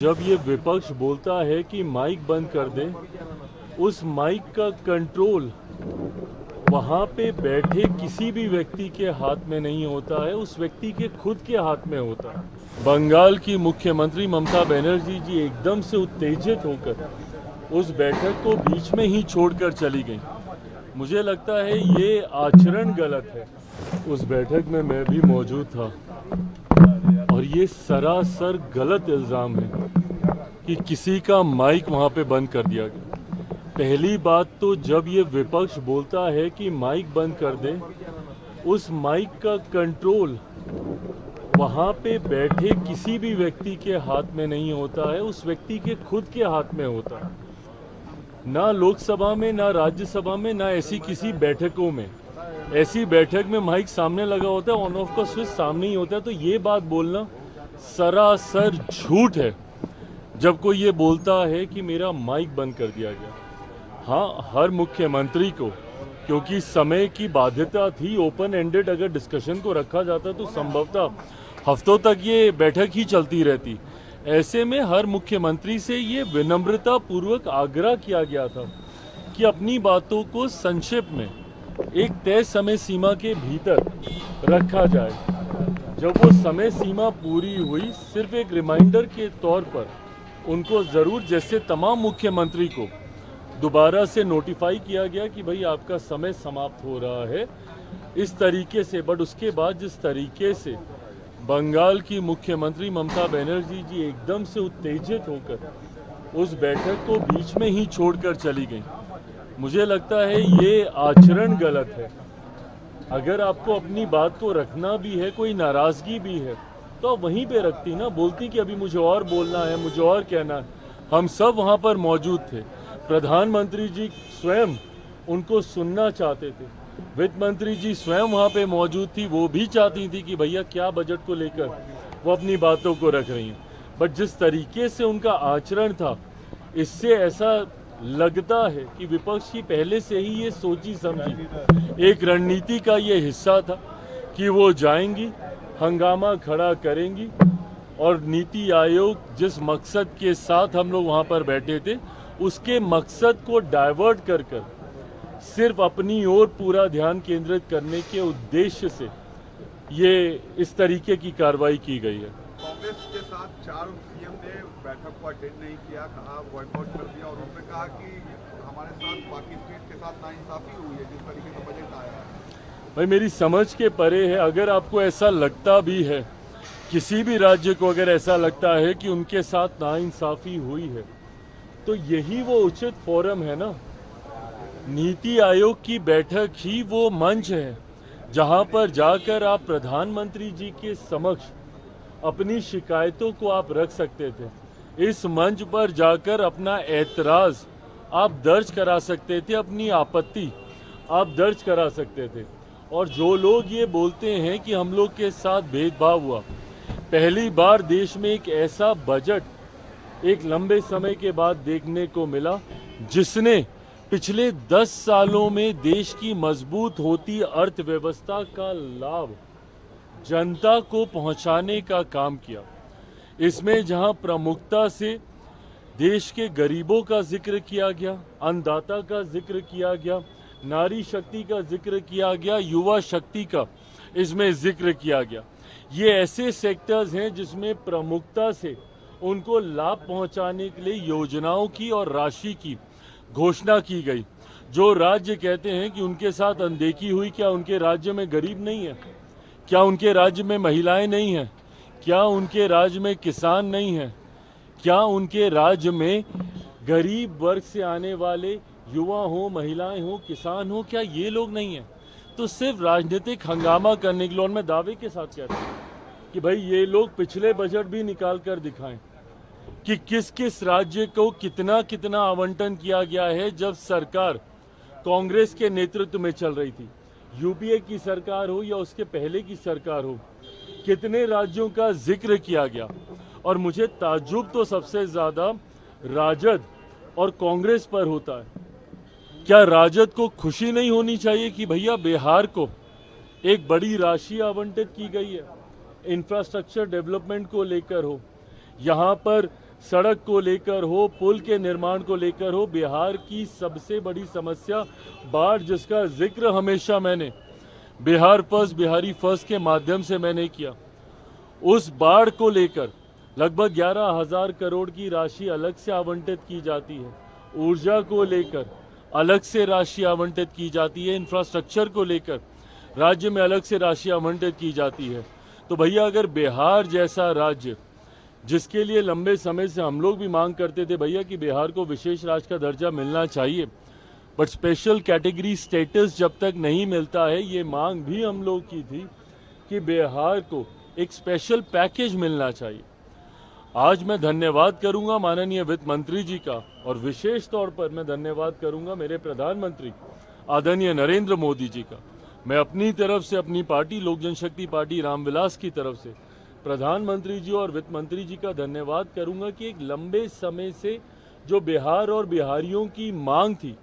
जब ये विपक्ष बोलता है कि माइक बंद कर दे, उस माइक का कंट्रोल वहां पे बैठे किसी भी व्यक्ति के हाथ में नहीं होता है, उस व्यक्ति के खुद के हाथ में होता है। बंगाल की मुख्यमंत्री ममता बनर्जी जी एकदम से उत्तेजित होकर उस बैठक को बीच में ही छोड़कर चली गई। मुझे लगता है ये आचरण गलत है। उस बैठक में मैं भी मौजूद था और ये सरासर गलत इल्जाम है कि किसी का माइक वहां पे बंद कर दिया गया। पहली बात तो जब ये विपक्ष बोलता है कि माइक बंद कर दे, उस माइक का कंट्रोल वहां पे बैठे किसी भी व्यक्ति के हाथ में नहीं होता है, उस व्यक्ति के खुद के हाथ में होता है। ना लोकसभा में, ना राज्यसभा में, ना ऐसी किसी बैठकों में। ऐसी बैठक में माइक सामने लगा होता है, ऑन ऑफ का स्विच सामने ही होता है। तो ये बात बोलना सरासर झूठ है जब कोई ये बोलता है कि मेरा माइक बंद कर दिया गया। हाँ, हर मुख्यमंत्री को, क्योंकि समय की बाध्यता थी, ओपन एंडेड अगर डिस्कशन को रखा जाता तो संभवतः हफ्तों तक ये बैठक ही चलती रहती। ऐसे में हर मुख्यमंत्री से ये विनम्रता पूर्वक आग्रह किया गया था कि अपनी बातों को संक्षेप में एक तय समय सीमा के भीतर रखा जाए। जब वो समय सीमा पूरी हुई, सिर्फ एक रिमाइंडर के तौर पर उनको ज़रूर, जैसे तमाम मुख्यमंत्री को दोबारा से नोटिफाई किया गया कि भाई आपका समय समाप्त हो रहा है, इस तरीके से। बट उसके बाद जिस तरीके से बंगाल की मुख्यमंत्री ममता बनर्जी जी एकदम से उत्तेजित होकर उस बैठक को बीच में ही छोड़कर चली गई, मुझे लगता है ये आचरण गलत है। अगर आपको अपनी बात को रखना भी है, कोई नाराज़गी भी है, तो आप वहीं पे रखती ना, बोलती कि अभी मुझे और बोलना है, मुझे और कहना है। हम सब वहाँ पर मौजूद थे। प्रधानमंत्री जी स्वयं उनको सुनना चाहते थे, वित्त मंत्री जी स्वयं वहाँ पे मौजूद थी, वो भी चाहती थी कि भैया क्या बजट को लेकर वो अपनी बातों को रख रही हैं। बट जिस तरीके से उनका आचरण था, इससे ऐसा लगता है कि विपक्ष की पहले से ही ये सोची समझी एक रणनीति का ये हिस्सा था कि वो जाएंगी, हंगामा खड़ा करेंगी और नीति आयोग जिस मकसद के साथ हम लोग वहाँ पर बैठे थे, उसके मकसद को डाइवर्ट कर सिर्फ अपनी ओर पूरा ध्यान केंद्रित करने के उद्देश्य से ये इस तरीके की कार्रवाई की गई है। कांग्रेस के साथ 4 सीएम ने बैठक को अटेंड नहीं किया, कहा बॉयकॉट कर दिया, और उन्होंने कहा कि हमारे साथ बाकी स्टेट के साथ नाइंसाफी हुई है जिस तरीके से बजट आया है। भाई मेरी समझ के परे है। अगर आपको ऐसा लगता भी है, किसी भी राज्य को अगर ऐसा लगता है कि उनके साथ नाइंसाफी हुई है, तो यही वो उचित फोरम है ना। नीति आयोग की बैठक ही वो मंच है जहां पर जाकर आप प्रधानमंत्री जी के समक्ष अपनी शिकायतों को आप रख सकते थे। इस मंच पर जाकर अपना ऐतराज आप दर्ज करा सकते थे, अपनी आपत्ति आप दर्ज करा सकते थे। और जो लोग ये बोलते हैं कि हम लोग के साथ भेदभाव हुआ, पहली बार देश में एक ऐसा बजट एक लंबे समय के बाद देखने को मिला जिसने पिछले 10 सालों में देश की मजबूत होती अर्थव्यवस्था का लाभ जनता को पहुंचाने का काम किया। इसमें जहां प्रमुखता से देश के गरीबों का जिक्र किया गया, अन्नदाता का जिक्र किया गया, नारी शक्ति का जिक्र किया गया, युवा शक्ति का इसमें जिक्र किया गया। ये ऐसे सेक्टर्स हैं जिसमें प्रमुखता से उनको लाभ पहुंचाने के लिए योजनाओं की और राशि की घोषणा की गई। जो राज्य कहते हैं कि उनके साथ अनदेखी हुई, क्या उनके राज्य में गरीब नहीं है? क्या उनके राज्य में महिलाएं नहीं हैं? क्या उनके राज्य में किसान नहीं हैं? क्या उनके राज्य में गरीब वर्ग से आने वाले युवा हो, महिलाएं हो, किसान हो, क्या ये लोग नहीं हैं? तो सिर्फ राजनीतिक हंगामा करने के लिए, और मैं दावे के साथ कहता हूँ कि भाई ये लोग पिछले बजट भी निकाल कर दिखाएं कि किस किस राज्य को कितना कितना आवंटन किया गया है जब सरकार कांग्रेस के नेतृत्व में चल रही थी। यूपीए की सरकार हो या उसके पहले की सरकार हो, कितने राज्यों का जिक्र किया गया। और मुझे ताज्जुब तो सबसे ज्यादा राजद और कांग्रेस पर होता है। क्या राजद को खुशी नहीं होनी चाहिए कि भैया बिहार को एक बड़ी राशि आवंटित की गई है, इंफ्रास्ट्रक्चर डेवलपमेंट को लेकर हो, यहाँ पर सड़क को लेकर हो, पुल के निर्माण को लेकर हो, बिहार की सबसे बड़ी समस्या बाढ़, जिसका जिक्र हमेशा मैंने बिहार फर्स्ट, बिहारी फर्स्ट के माध्यम से मैंने किया, उस बाढ़ को लेकर लगभग 11,000 करोड़ की राशि अलग से आवंटित की जाती है। ऊर्जा को लेकर अलग से राशि आवंटित की जाती है। इंफ्रास्ट्रक्चर को लेकर राज्य में अलग से राशि आवंटित की जाती है। तो भैया, अगर बिहार जैसा राज्य, जिसके लिए लंबे समय से हम लोग भी मांग करते थे भैया कि बिहार को विशेष राज्य का दर्जा मिलना चाहिए, बट स्पेशल कैटेगरी स्टेटस जब तक नहीं मिलता है, ये मांग भी हम लोग की थी कि बिहार को एक स्पेशल पैकेज मिलना चाहिए। आज मैं धन्यवाद करूंगा माननीय वित्त मंत्री जी का, और विशेष तौर पर मैं धन्यवाद करूंगा मेरे प्रधानमंत्री आदरणीय नरेंद्र मोदी जी का। मैं अपनी तरफ से, अपनी पार्टी लोक जनशक्ति पार्टी रामविलास की तरफ से प्रधानमंत्री जी और वित्त मंत्री जी का धन्यवाद करूंगा कि एक लंबे समय से जो बिहार और बिहारियों की मांग थी,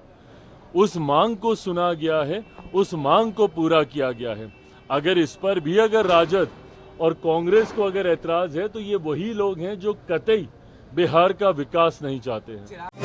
उस मांग को सुना गया है, उस मांग को पूरा किया गया है। अगर इस पर भी अगर राजद और कांग्रेस को अगर ऐतराज है, तो ये वही लोग हैं जो कतई बिहार का विकास नहीं चाहते हैं।